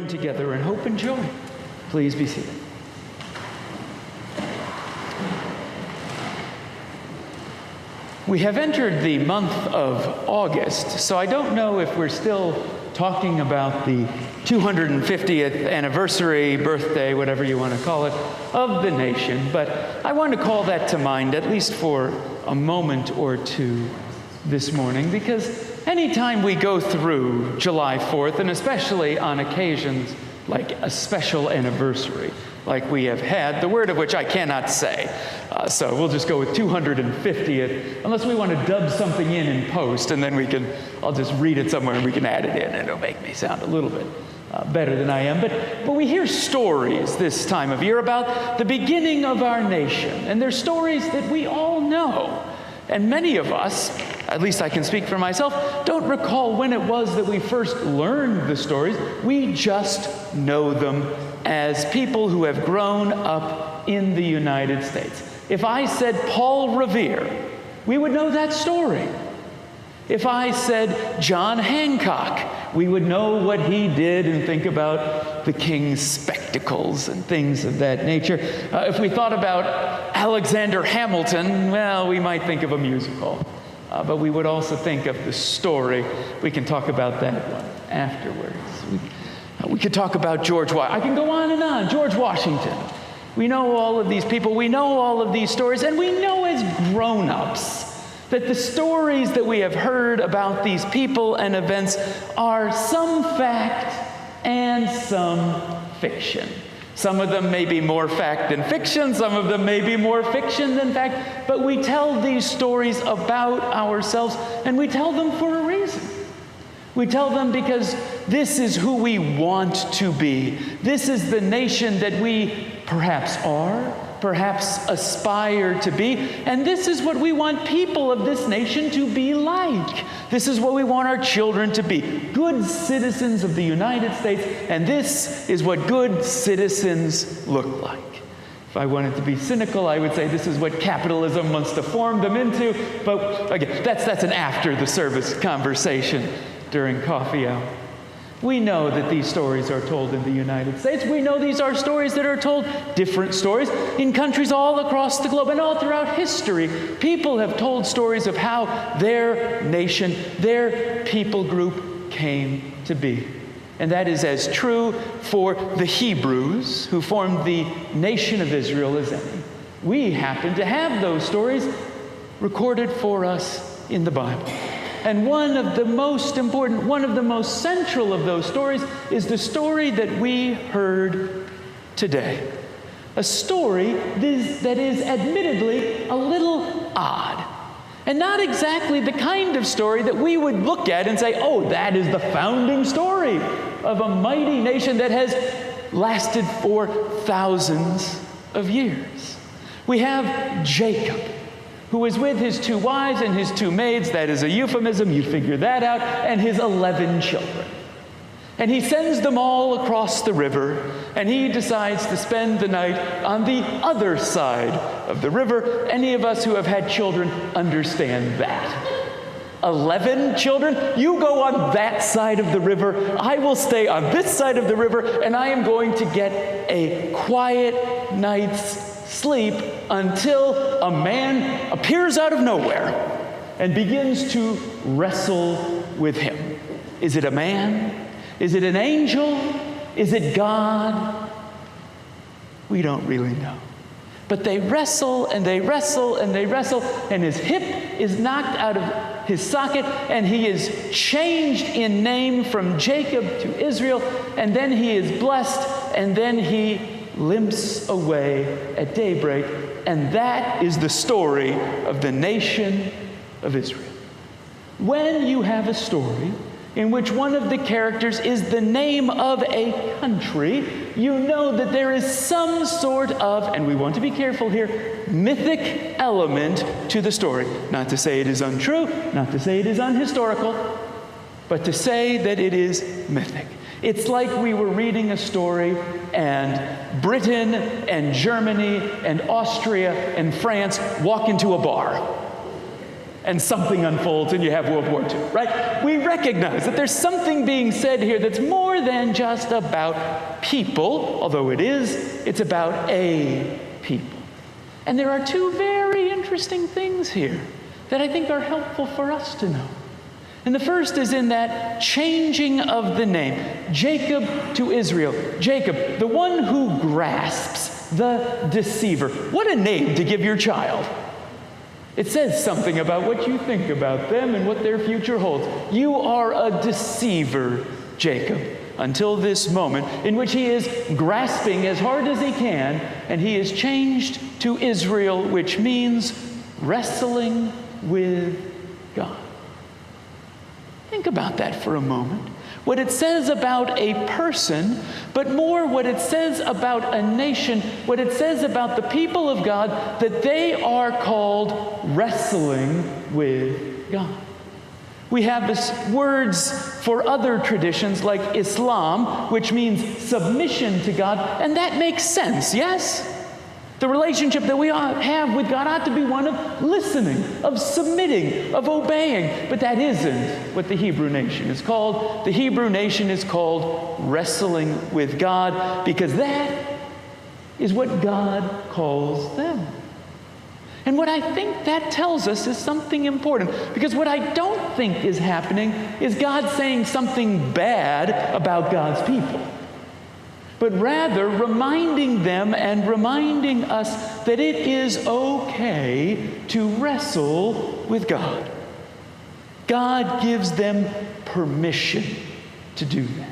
join together in hope and joy. Please be seated. We have entered the month of August, so I don't know if we're still talking about the 250th anniversary, birthday, whatever you want to call it, of the nation, but I want to call that to mind at least for a moment or two this morning, because anytime we go through July 4th, and especially on occasions like a special anniversary, like we have had, the word of which I cannot say. So we'll just go with 250th, unless we want to dub something in post, and then I'll just read it somewhere and we can add it in, and it'll make me sound a little bit better than I am. But we hear stories this time of year about the beginning of our nation, and they're stories that we all know. And many of us, at least I can speak for myself, don't recall when it was that we first learned the stories. We just know them as people who have grown up in the United States. If I said Paul Revere, we would know that story. If I said John Hancock, we would know what he did and think about the king's spectacles and things of that nature. If we thought about Alexander Hamilton, well, we might think of a musical. But we would also think of the story. We can talk about that one afterwards. We could talk about George Washington. I can go on and on. George Washington. We know all of these people. We know all of these stories. And we know as grown-ups that the stories that we have heard about these people and events are some fact and some fiction. Some of them may be more fact than fiction. Some of them may be more fiction than fact. But we tell these stories about ourselves, and we tell them for a reason. We tell them because this is who we want to be. This is the nation that we perhaps are, perhaps aspire to be, and this is what we want people of this nation to be like. This is what we want our children to be, good citizens of the United States, and this is what good citizens look like. If I wanted to be cynical, I would say this is what capitalism wants to form them into, but again, that's an after the service conversation during coffee hour. We know that these stories are told in the United States. We know these are stories that are told, different stories, in countries all across the globe and all throughout history. People have told stories of how their nation, their people group came to be. And that is as true for the Hebrews, who formed the nation of Israel, as any. We happen to have those stories recorded for us in the Bible. And one of the most important, one of the most central of those stories is the story that we heard today. A story that is admittedly a little odd. And not exactly the kind of story that we would look at and say, oh, that is the founding story of a mighty nation that has lasted for thousands of years. We have Jacob, who was with his 2 wives and his 2 maids. That is a euphemism, you figure that out, and his 11 children. And he sends them all across the river, and he decides to spend the night on the other side of the river. Any of us who have had children understand that. 11 children? You go on that side of the river, I will stay on this side of the river, and I am going to get a quiet night's sleep until a man appears out of nowhere and begins to wrestle with him. Is it a man? Is it an angel? Is it God? We don't really know. But they wrestle and they wrestle and they wrestle, and his hip is knocked out of his socket, and he is changed in name from Jacob to Israel, and then he is blessed, and then he limps away at daybreak. And that is the story of the nation of Israel. When you have a story in which one of the characters is the name of a country, you know that there is some sort of, and we want to be careful here, mythic element to the story. Not to say it is untrue, not to say it is unhistorical, but to say that it is mythic. It's like we were reading a story and Britain and Germany and Austria and France walk into a bar and something unfolds and you have World War II, right? We recognize that there's something being said here that's more more than just about people, although it's about a people. And there are two very interesting things here that I think are helpful for us to know. And the first is in that changing of the name. Jacob to Israel. Jacob, the one who grasps, the deceiver. What a name to give your child. It says something about what you think about them and what their future holds. You are a deceiver, Jacob, until this moment in which he is grasping as hard as he can, and he is changed to Israel, which means wrestling with God. Think about that for a moment. What it says about a person, but more what it says about a nation, what it says about the people of God, that they are called wrestling with God. We have words for other traditions like Islam, which means submission to God, and that makes sense, yes? The relationship that we have with God ought to be one of listening, of submitting, of obeying. But that isn't what the Hebrew nation is called. The Hebrew nation is called wrestling with God, because that is what God calls them. And what I think that tells us is something important, because what I don't think is happening is God saying something bad about God's people, but rather reminding them and reminding us that it is okay to wrestle with God. God gives them permission to do that,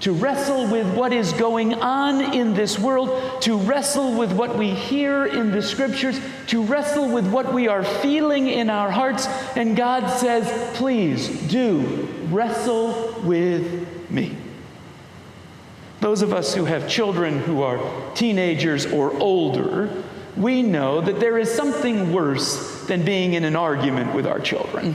to wrestle with what is going on in this world, to wrestle with what we hear in the Scriptures, to wrestle with what we are feeling in our hearts. And God says, please do wrestle with me. Those of us who have children who are teenagers or older, we know that there is something worse than being in an argument with our children.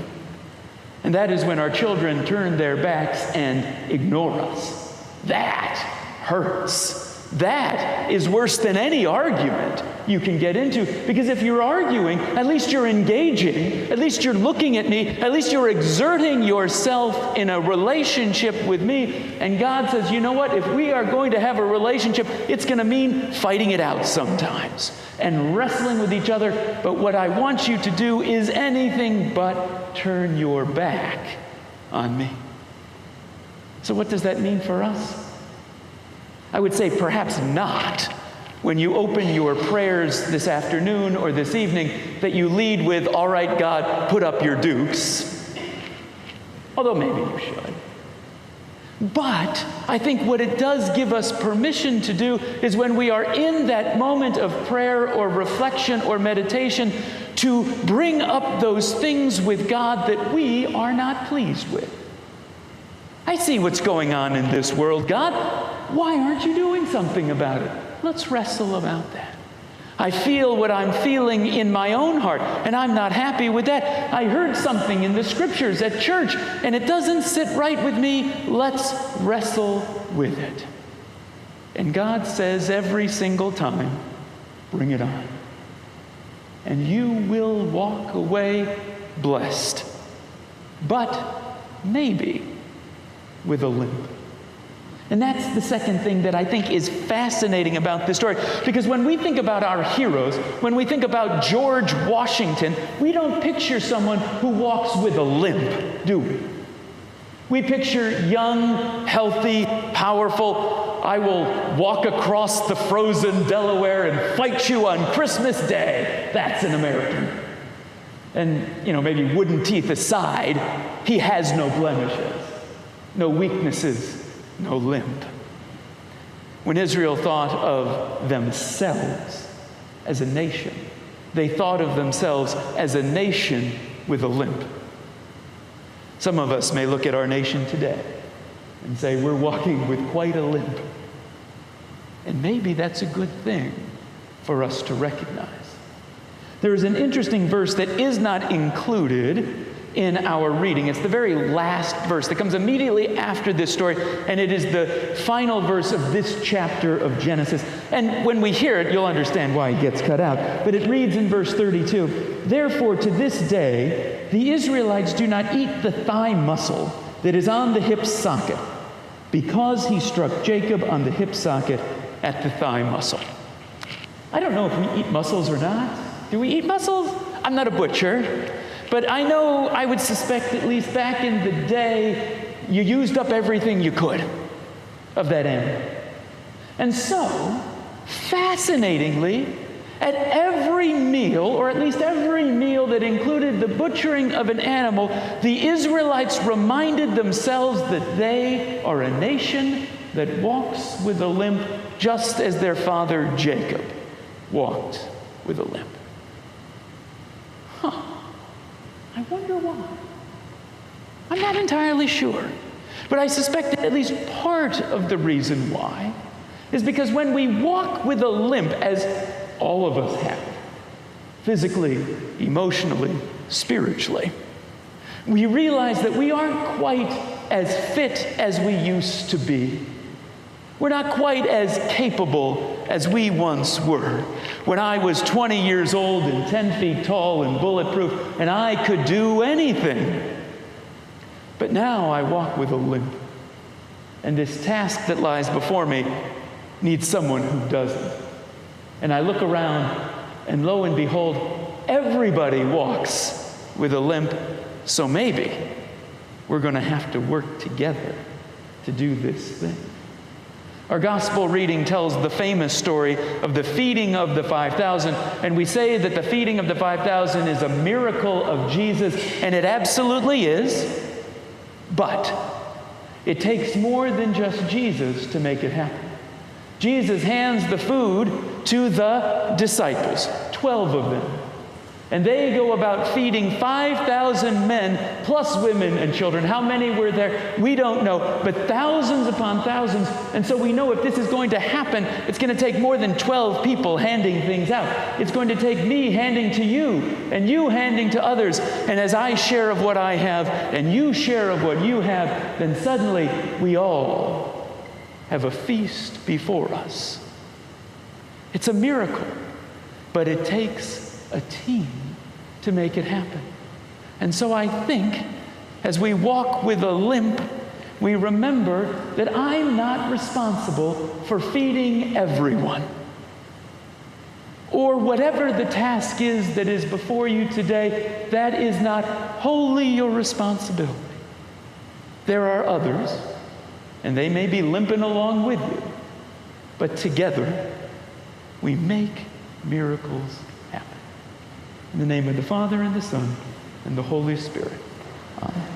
And that is when our children turn their backs and ignore us. That hurts. That is worse than any argument you can get into. Because if you're arguing, at least you're engaging, at least you're looking at me, at least you're exerting yourself in a relationship with me. And God says, you know what? If we are going to have a relationship, it's going to mean fighting it out sometimes and wrestling with each other. But what I want you to do is anything but turn your back on me. So what does that mean for us? I would say perhaps not. When you open your prayers this afternoon or this evening, that you lead with, all right, God, put up your dukes. Although maybe you should. But I think what it does give us permission to do is when we are in that moment of prayer or reflection or meditation, to bring up those things with God that we are not pleased with. I see what's going on in this world, God. Why aren't you doing something about it? Let's wrestle about that. I feel what I'm feeling in my own heart, and I'm not happy with that. I heard something in the Scriptures at church, and it doesn't sit right with me. Let's wrestle with it. And God says every single time, bring it on. And you will walk away blessed, but maybe with a limp. And that's the second thing that I think is fascinating about this story. Because when we think about our heroes, when we think about George Washington, we don't picture someone who walks with a limp, do we? We picture young, healthy, powerful, I will walk across the frozen Delaware and fight you on Christmas Day. That's an American. And, maybe wooden teeth aside, he has no blemishes, no weaknesses, no limp. When Israel thought of themselves as a nation, they thought of themselves as a nation with a limp. Some of us may look at our nation today and say we're walking with quite a limp. And maybe that's a good thing for us to recognize. There is an interesting verse that is not included in our reading. It's the very last verse that comes immediately after this story, and it is the final verse of this chapter of Genesis. And when we hear it, you'll understand why it gets cut out. But it reads in verse 32, "Therefore to this day the Israelites do not eat the thigh muscle that is on the hip socket, because he struck Jacob on the hip socket at the thigh muscle. I don't know if we eat mussels or not. Do we eat mussels? I'm not a butcher, but I know, I would suspect at least back in the day, you used up everything you could of that animal. And so, fascinatingly, at every meal, or at least every meal that included the butchering of an animal, the Israelites reminded themselves that they are a nation that walks with a limp, just as their father Jacob walked with a limp. I wonder why. I'm not entirely sure, but I suspect that at least part of the reason why is because when we walk with a limp, as all of us have, physically, emotionally, spiritually, we realize that we aren't quite as fit as we used to be. We're not quite as capable as we once were. When I was 20 years old and 10 feet tall and bulletproof, and I could do anything. But now I walk with a limp. And this task that lies before me needs someone who doesn't. And I look around, and lo and behold, everybody walks with a limp. So maybe we're going to have to work together to do this thing. Our gospel reading tells the famous story of the feeding of the 5,000, and we say that the feeding of the 5,000 is a miracle of Jesus, and it absolutely is, but it takes more than just Jesus to make it happen. Jesus hands the food to the disciples, 12 of them. And they go about feeding 5,000 men, plus women and children. How many were there? We don't know, but thousands upon thousands. And so we know if this is going to happen, it's going to take more than 12 people handing things out. It's going to take me handing to you, and you handing to others. And as I share of what I have, and you share of what you have, then suddenly we all have a feast before us. It's a miracle, but it takes a team to make it happen. And so I think as we walk with a limp, we remember that I'm not responsible for feeding everyone. Or whatever the task is that is before you today, that is not wholly your responsibility. There are others, and they may be limping along with you, but together we make miracles happen. In the name of the Father, and the Son, and the Holy Spirit. Amen.